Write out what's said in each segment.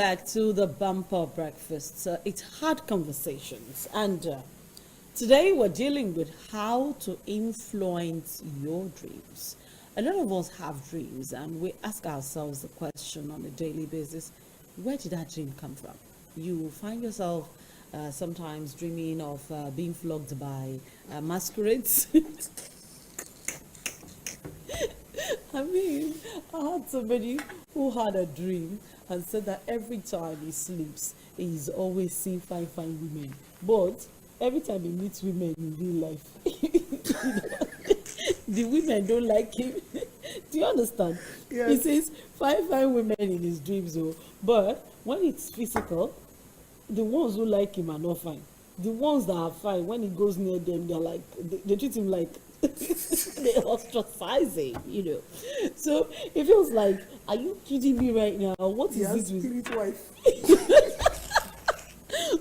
Back to the bumper breakfast. It's hard conversations, and today we're dealing with how to influence your dreams. A lot of us have dreams, and we ask ourselves the question on a daily basis: where did that dream come from? You find yourself sometimes dreaming of being flogged by masquerades. I mean, I had somebody who had a dream and said that every time he sleeps, he's always seeing fine women. But every time he meets women in real life, the women don't like him. Do you understand? Yes. He says fine women in his dreams, but when it's physical, the ones who like him are not fine. The ones that are fine, when he goes near them, they're like, they treat him like they ostracize him, So it feels like, are you kidding me right now? What is this with wife?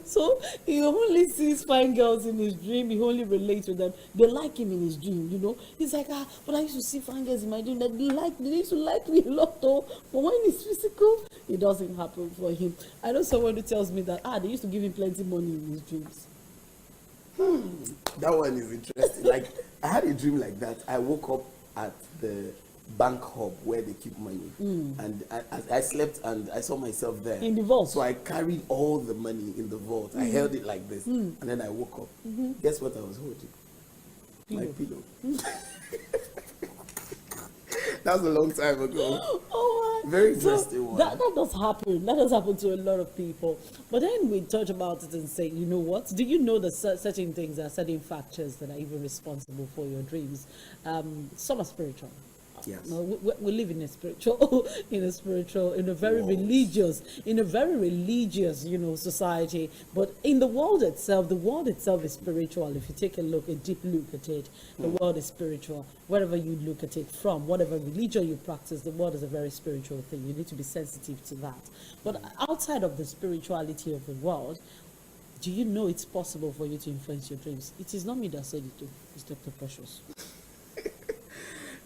So he only sees fine girls in his dream. He only relates with them. They like him in his dream, He's like, but I used to see fine girls in my dream that they used to like me a lot, though. But when it's physical, it doesn't happen for him. I know someone who tells me that they used to give him plenty money in his dreams. That one is interesting. Like, I had a dream like that. I woke up at the bank hub where they keep money, and I slept and I saw myself there in the vault. So I carried all the money in the vault. I held it like this, and then I woke up. Guess what I was holding? Pillow. My pillow. That was a long time ago. Oh my. Very interesting one. That does happen. That does happen to a lot of people. But then we touch about it and say, you know what? Do you know that certain things are certain factors that are even responsible for your dreams? Some are spiritual. Yes. No, we live in a spiritual, in a very religious, society. But in the world itself is spiritual. If you take a deep look at it, the world is spiritual. Wherever you look at it from, whatever religion you practice, the world is a very spiritual thing. You need to be sensitive to that. But outside of the spirituality of the world, do you know it's possible for you to influence your dreams? It is not me that said it, it's Dr. Precious.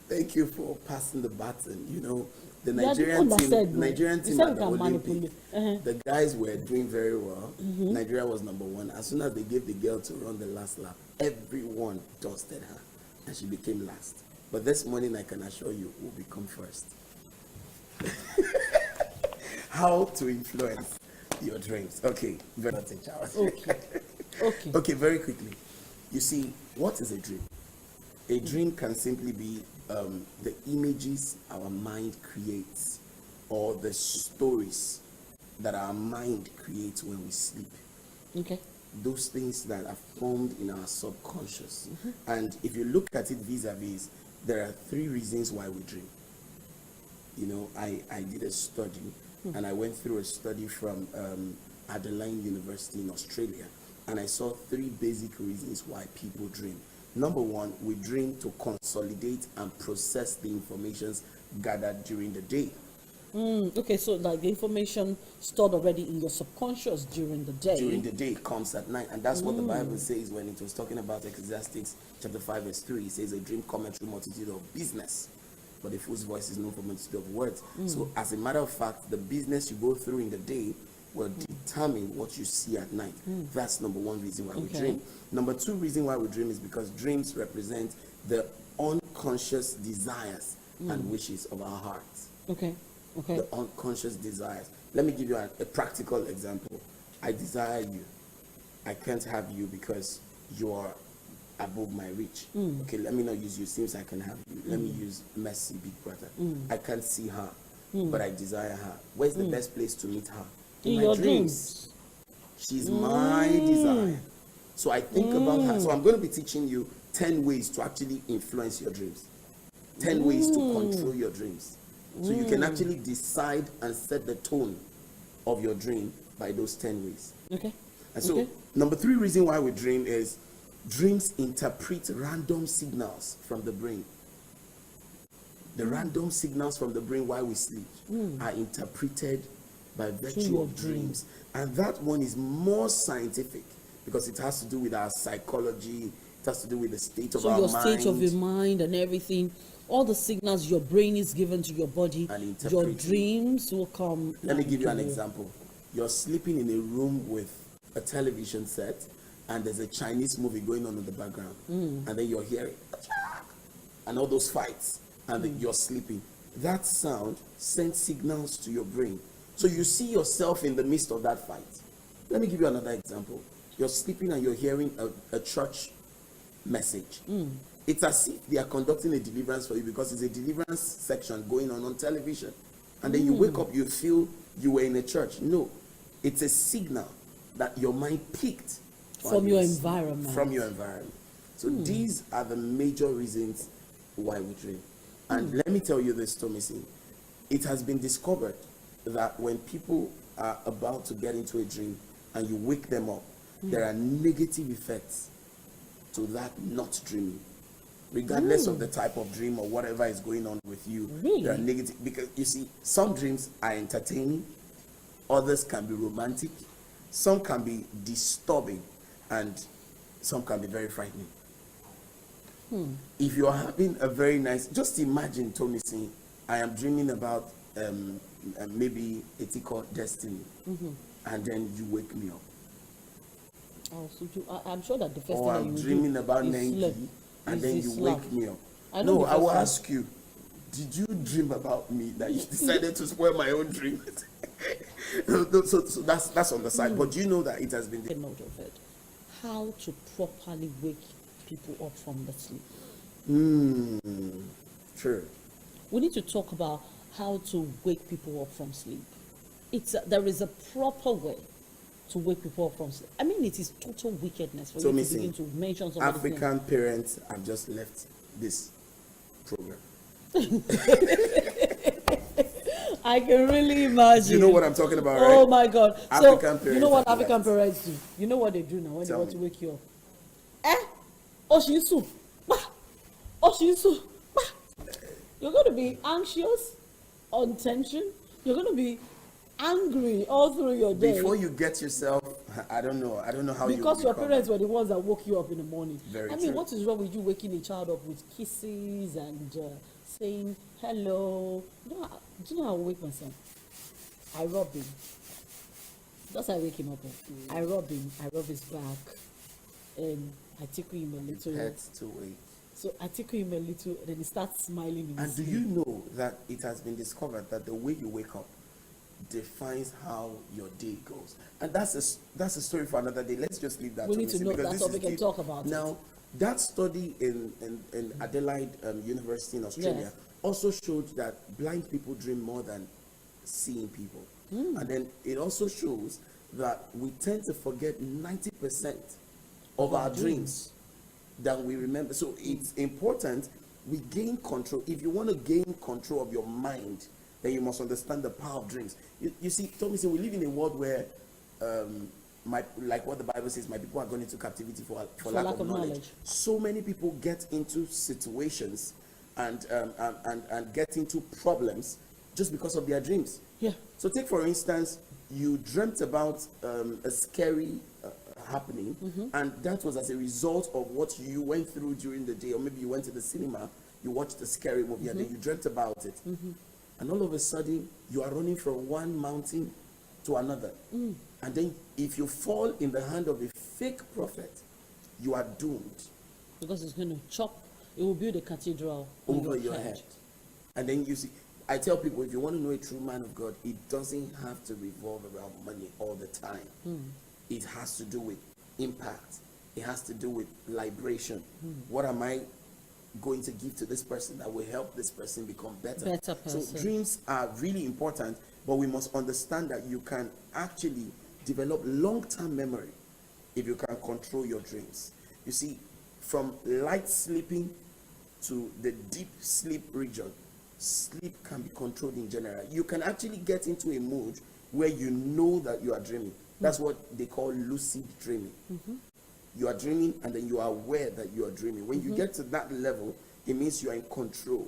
Thank you for passing the baton. The Nigerian team at the Olympic, the guys were doing very well. Nigeria was number one. As soon as they gave the girl to run the last lap, everyone dusted her, and she became last. But this morning, I can assure you, will become first. How to influence your dreams? Okay, very Okay, very quickly. You see, what is a dream? A dream can simply be the images our mind creates, or the stories that our mind creates when we sleep. Okay. Those things that are formed in our subconscious. And if you look at it vis-a-vis, there are 3 reasons why we dream. I did a study, and I went through a study from Adelaide University in Australia, and I saw 3 basic reasons why people dream. Number 1, we dream to consolidate and process the informations gathered during the day. Okay, so like the information stored already in your subconscious during the day. During the day, it comes at night. And that's what the Bible says when it was talking about Ecclesiastes chapter 5 verse 3. It says, a dream cometh through multitude of business, but a fool's voice is known for multitude of words. So as a matter of fact, the business you go through in the day will determine what you see at night. That's number 1 reason why we dream. Number 2 reason why we dream is because dreams represent the unconscious desires and wishes of our hearts. Okay. The unconscious desires. Let me give you a practical example. I desire you. I can't have you because you are above my reach. Okay, let me not use you since I can have you. Let me use Mercy, big brother. I can't see her, but I desire her. Where's the best place to meet her? In my dreams. She's my desire. So I think about her. So I'm going to be teaching you 10 ways to actually influence your dreams. 10 ways to control your dreams. So you can actually decide and set the tone of your dream by those 10 ways. Okay. And so number 3 reason why we dream is dreams interpret random signals from the brain. The random signals from the brain while we sleep are interpreted by virtue of dreams. And that one is more scientific because it has to do with our psychology, it has to do with the state of our mind. So your state of your mind and everything, all the signals your brain is given to your body, your dreams will come. Let me give you an example. you're sleeping in a room with a television set, and there's a Chinese movie going on in the background, and then you're hearing, and all those fights, and then you're sleeping. That sound sends signals to your brain. So you see yourself in the midst of that fight. Let me give you another example. You're sleeping and you're hearing a church message. It's as if they are conducting a deliverance for you, because it's a deliverance section going on television. And then you wake up, you feel you were in a church. No, it's a signal that your mind picked from your environment. From your environment. So these are the major reasons why we dream. And let me tell you this, Tomisi. It has been discovered that when people are about to get into a dream and you wake them up, there are negative effects to that not dreaming. Regardless of the type of dream or whatever is going on with you, there are negative, because you see, some dreams are entertaining, others can be romantic, some can be disturbing, and some can be very frightening. If you're having a very nice, just imagine, Tony saying, I am dreaming about maybe a thing called destiny, and then you wake me up. Oh, so I'm sure that the first Or thing I'm that you dreaming do about is Nengi, sleep. and then you wake me up. No, I will ask you, did you dream about me that you decided to spoil my own dream? so that's on the side. But do you know that it has been Take note of it. How to properly wake people up from the sleep. True. We need to talk about how to wake people up from sleep. There is a proper way to wake people up from sleep. I mean, it is total wickedness for you to begin to mention somebody's African parents have just left this program. I can really imagine. You know what I'm talking about, right? Oh my God. African so, you know what parents African parents do? You know what they do now when Tell they want me. to wake you up? Oshisu. Oshisu. You're going to be anxious, on tension. You're going to be angry all through your day. Before you get yourself, I don't know how you because your become. parents were the ones that woke you up in the morning. Very I mean, true. what is wrong with you waking a child up with kisses and saying hello? Do you know how I wake my son? I rub him. That's how I wake him up. I rub him. I rub his back, and I tickle him a little. Pets to wait. So I tickle him a little, and then he starts smiling in And his do sleep. you know that it has been discovered that the way you wake up defines how your day goes? And that's a story for another day. Let's just leave that. We need to know because that this topic is and deep. talk about it. Now, that study in Adelaide University in Australia Yes. also showed that blind people dream more than seeing people. And then it also shows that we tend to forget 90% of our dreams than we remember. So it's important we gain control. If you want to gain control of your mind, then you must understand the power of dreams. You see, Tommy said we live in a world where, like what the Bible says, my people are going into captivity for lack of knowledge. So many people get into situations and get into problems just because of their dreams. Yeah. So take for instance, you dreamt about a scary happening, and that was as a result of what you went through during the day, or maybe you went to the cinema, you watched a scary movie, and then you dreamt about it, and all of a sudden you are running from one mountain to another, and then if you fall in the hand of a fake prophet, you are doomed, because it's going to chop. It will build a cathedral over your head. And then you see, I tell people, if you want to know a true man of God, it doesn't have to revolve around money all the time. It has to do with impact. It has to do with liberation. What am I going to give to this person that will help this person become better? Better person. So dreams are really important, but we must understand that you can actually develop long-term memory if you can control your dreams. You see, from light sleeping to the deep sleep region, sleep can be controlled in general. You can actually get into a mood where you know that you are dreaming. That's what they call lucid dreaming. You are dreaming and then you are aware that you are dreaming. When you get to that level, it means you are in control.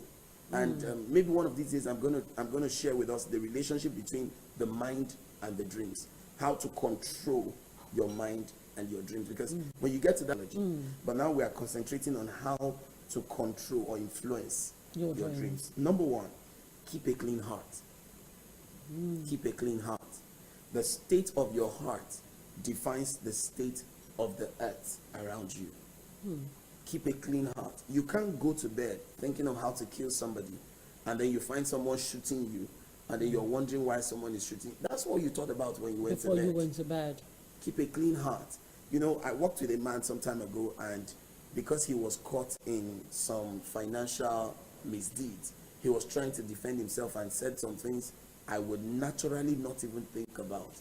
And maybe one of these days I'm gonna share with us the relationship between the mind and the dreams. How to control your mind and your dreams. Because when you get to that, but now we are concentrating on how to control or influence your dreams. Number one, keep a clean heart. Keep a clean heart. The state of your heart defines the state of the earth around you. Keep a clean heart. You can't go to bed thinking of how to kill somebody, and then you find someone shooting you, and then you're wondering why someone is shooting. That's what you thought about when you went Before to bed. you went to bed. Keep a clean heart. You know, I worked with a man some time ago, and because he was caught in some financial misdeeds, he was trying to defend himself and said some things I would naturally not even think about.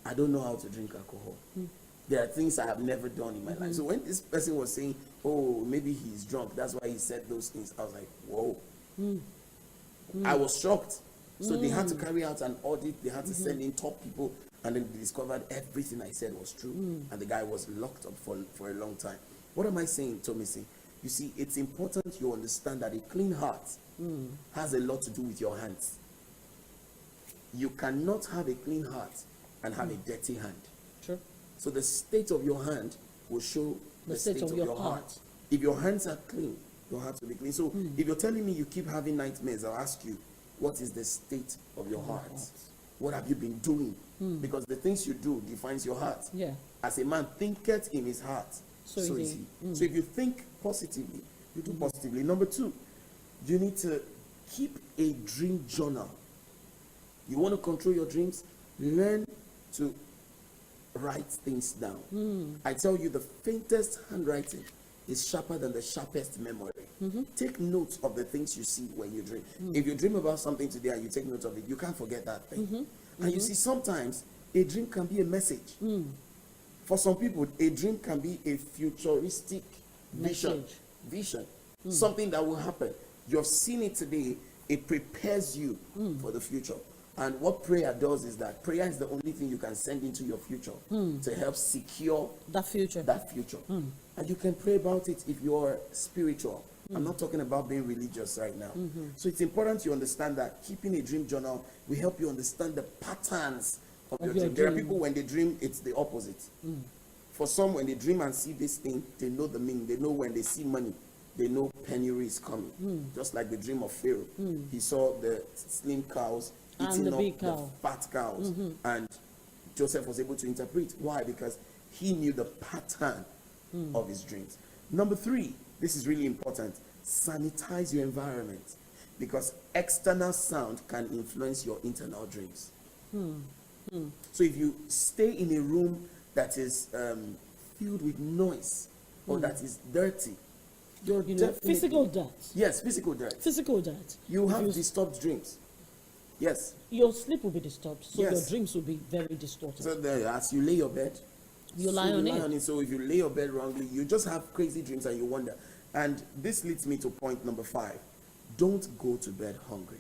I don't know how to drink alcohol. There are things I have never done in my life. So when this person was saying, oh, maybe he's drunk, that's why he said those things, I was like, whoa. I was shocked. So they had to carry out an audit. They had to send in top people, and then they discovered everything I said was true. And the guy was locked up for a long time. What am I saying, Tomisi? You see, it's important you understand that a clean heart has a lot to do with your hands. You cannot have a clean heart and have a dirty hand. True. So the state of your hand will show the state of your heart. If your hands are clean, your heart will be clean. So if you're telling me you keep having nightmares, I'll ask you, what is the state of your heart? What have you been doing? Because the things you do defines your heart. Yeah. As a man thinketh in his heart, so is he. So if you think positively, you do positively. Number 2, you need to keep a dream journal. You want to control your dreams? Learn to write things down. I tell you, the faintest handwriting is sharper than the sharpest memory. Take notes of the things you see when you dream. If you dream about something today and you take note of it, you can't forget that thing. And you see, sometimes a dream can be a message. For some people, a dream can be a futuristic vision. Something that will happen. You've seen it today. It prepares you for the future. And what prayer does is that prayer is the only thing you can send into your future to help secure that future. And you can pray about it if you're spiritual. I'm not talking about being religious right now. So it's important you understand that keeping a dream journal will help you understand the patterns of your dream. There are people, when they dream, it's the opposite. For some, when they dream and see this thing, they know the meaning. They know when they see money, they know penury is coming. Just like the dream of Pharaoh. He saw the slim cows eating up the fat cows. And Joseph was able to interpret. Why? Because he knew the pattern of his dreams. Number 3, this is really important. Sanitize your environment, because external sound can influence your internal dreams. So if you stay in a room that is filled with noise or that is dirty, you're physical dirt. Yes, physical dirt. Physical dirt. You have disturbed dreams. Yes. Your sleep will be disturbed, so Yes. your dreams will be very distorted. So as you lay your bed, You lie on it. So if you lay your bed wrongly, you just have crazy dreams and you wonder. And this leads me to point number 5. Don't go to bed hungry.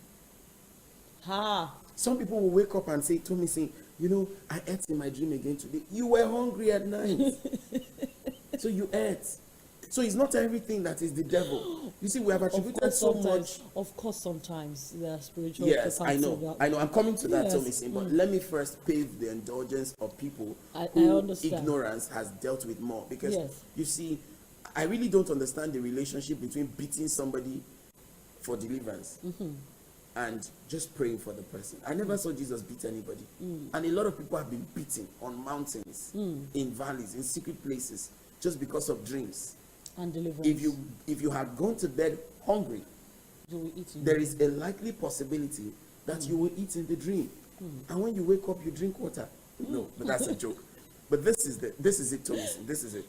Some people will wake up and say to me, you know, I ate in my dream again today. You were hungry at night. So you ate. So it's not everything that is the devil. You see, we have attributed so much. Of course, sometimes there are spiritual. Yes, I know. I'm coming to that, Yes. Tommy. But let me first pave the indulgence of people I who understand. ignorance has dealt with more. Because Yes. you see, I really don't understand the relationship between beating somebody for deliverance and just praying for the person. I never saw Jesus beat anybody. And a lot of people have been beaten on mountains, in valleys, in secret places, just because of dreams. And deliverance. If you had gone to bed hungry, you will eat. There is a likely possibility that you will eat in the dream. And when you wake up, you drink water. No, but that's a joke. But this is it, Thomas. This is it.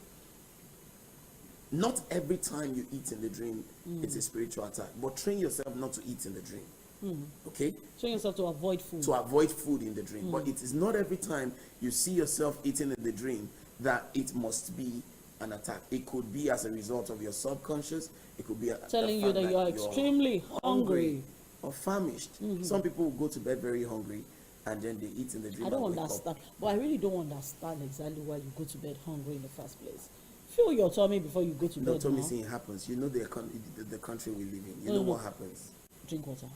Not every time you eat in the dream, it's a spiritual attack. But train yourself not to eat in the dream. Okay? Train yourself to avoid food. To avoid food in the dream. But it is not every time you see yourself eating in the dream that it must be an attack. It could be as a result of your subconscious. It could be telling you that you are extremely hungry or famished. Some people will go to bed very hungry and then they eat in the dream. I don't understand. But I really don't understand exactly why you go to bed hungry in the first place. Fill your tummy before you go to bed. No, Tommy, saying it happens. You know the country we live in. You know what happens. Drink water.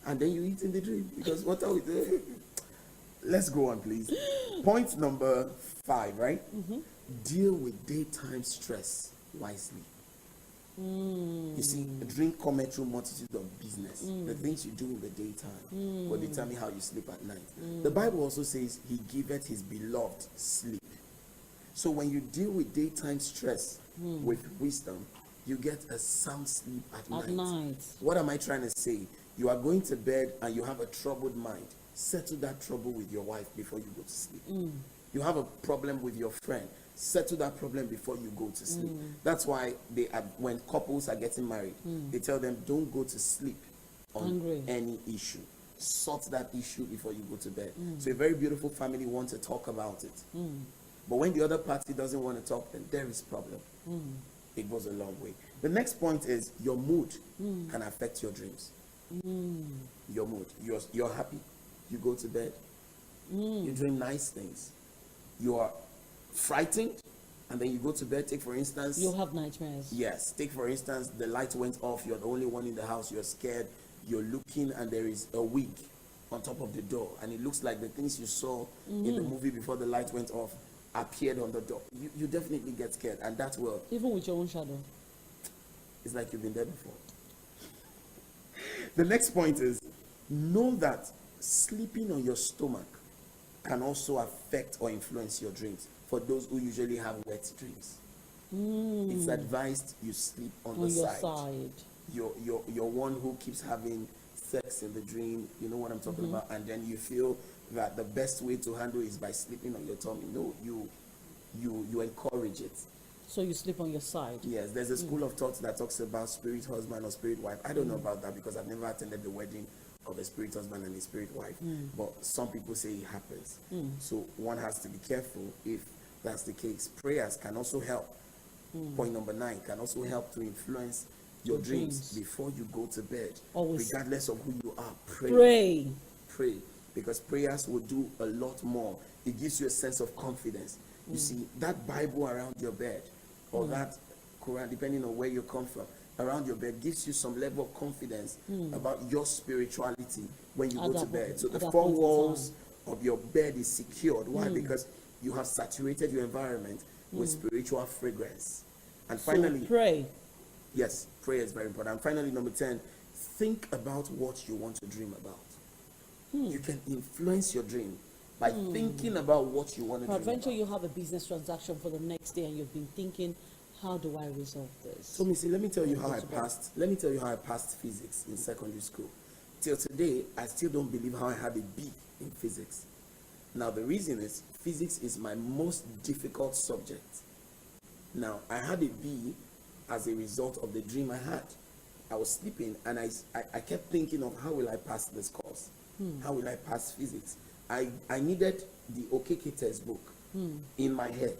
And then you eat in the dream because what are we doing? Let's go on, please. Point number 5, right? Deal with daytime stress wisely. You see, a dream cometh through multitude of business. The things you do in the daytime will determine how you sleep at night. The Bible also says he giveth his beloved sleep. So when you deal with daytime stress with wisdom, you get a sound sleep at night. What am I trying to say? You are going to bed and you have a troubled mind. Settle that trouble with your wife before you go to sleep. You have a problem with your friend. Settle that problem before you go to sleep. That's why when couples are getting married, they tell them, don't go to sleep on any issue. Sort that issue before you go to bed. So a very beautiful family wants to talk about it. But when the other party doesn't want to talk, then there is problem. It goes a long way. The next point is your mood can affect your dreams. Your mood. You're happy. You go to bed. You dream nice things. You are frightened, and then you go to bed. Take for instance, you'll have nightmares. Yes. Take for instance, the light went off. You're the only one in the house. You're scared. You're looking, and there is a wig on top of the door, and it looks like the things you saw in the movie before the light went off appeared on the door. You definitely get scared, and that will, even with your own shadow, it's like you've been there before. The next point is, know that sleeping on your stomach can also affect or influence your dreams. For those who usually have wet dreams, it's advised you sleep on the side. You're one who keeps having sex in the dream. You know what I'm talking about, and then you feel that the best way to handle it is by sleeping on your tummy. No, you encourage it. So you sleep on your side. Yes, there's a school of thought that talks about spirit husband or spirit wife. I don't know about that because I've never attended the wedding of a spirit husband and a spirit wife. But some people say it happens. So one has to be careful if that's the case. Prayers can also help. Point number 9 can also help to influence your dreams before you go to bed. Always. Regardless of who you are, pray. Because prayers will do a lot more. It gives you a sense of confidence. You see, that Bible around your bed, or that Quran, depending on where you come from, around your bed gives you some level of confidence about your spirituality when you go to bed. So the 4 walls of your bed is secured. Why? Because you have saturated your environment with spiritual fragrance. And finally, so pray. Yes, prayer is very important. And finally, number 10, think about what you want to dream about. You can influence your dream by thinking about what you want to dream about. Peradventure, you have a business transaction for the next day, and you've been thinking, how do I resolve this? So, Missy, let me tell you how I passed physics in secondary school. Till today, I still don't believe how I had a B in physics. Now, the reason is physics is my most difficult subject. Now, I had a B as a result of the dream I had. I was sleeping, and I kept thinking of how will I pass this course? How will I pass physics? I needed the OKK textbook in my head,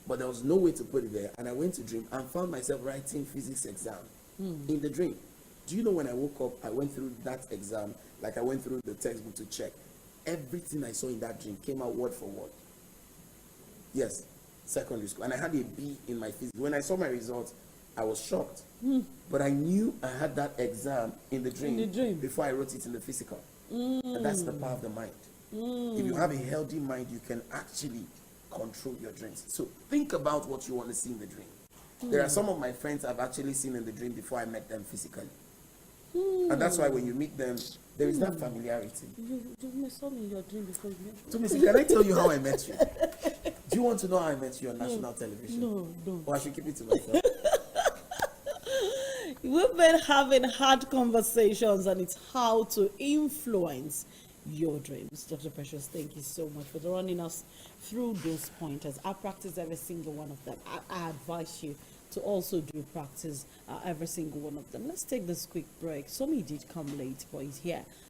but there was no way to put it there. And I went to dream and found myself writing physics exam in the dream. Do you know when I woke up, I went through that exam, like I went through the textbook to check. Everything I saw in that dream came out word for word. Yes, secondary school. And I had a B in my physics. When I saw my results, I was shocked. But I knew I had that exam in the dream before I wrote it in the physical. And that's the power of the mind. If you have a healthy mind, you can actually control your dreams. So think about what you want to see in the dream. There are some of my friends I've actually seen in the dream before I met them physically. And that's why when you meet them, there is that familiarity. You saw me in your dream before you met me. So, Missy, can I tell you how I met you? Do you want to know how I met you on national television? No. Or I should keep it to myself? We've been having hard conversations, and it's how to influence your dreams. Dr. Precious, thank you so much for running us through those pointers. I practice every single one of them. I advise you to also do practice every single one of them. Let's take this quick break. Somi did come late, but he's here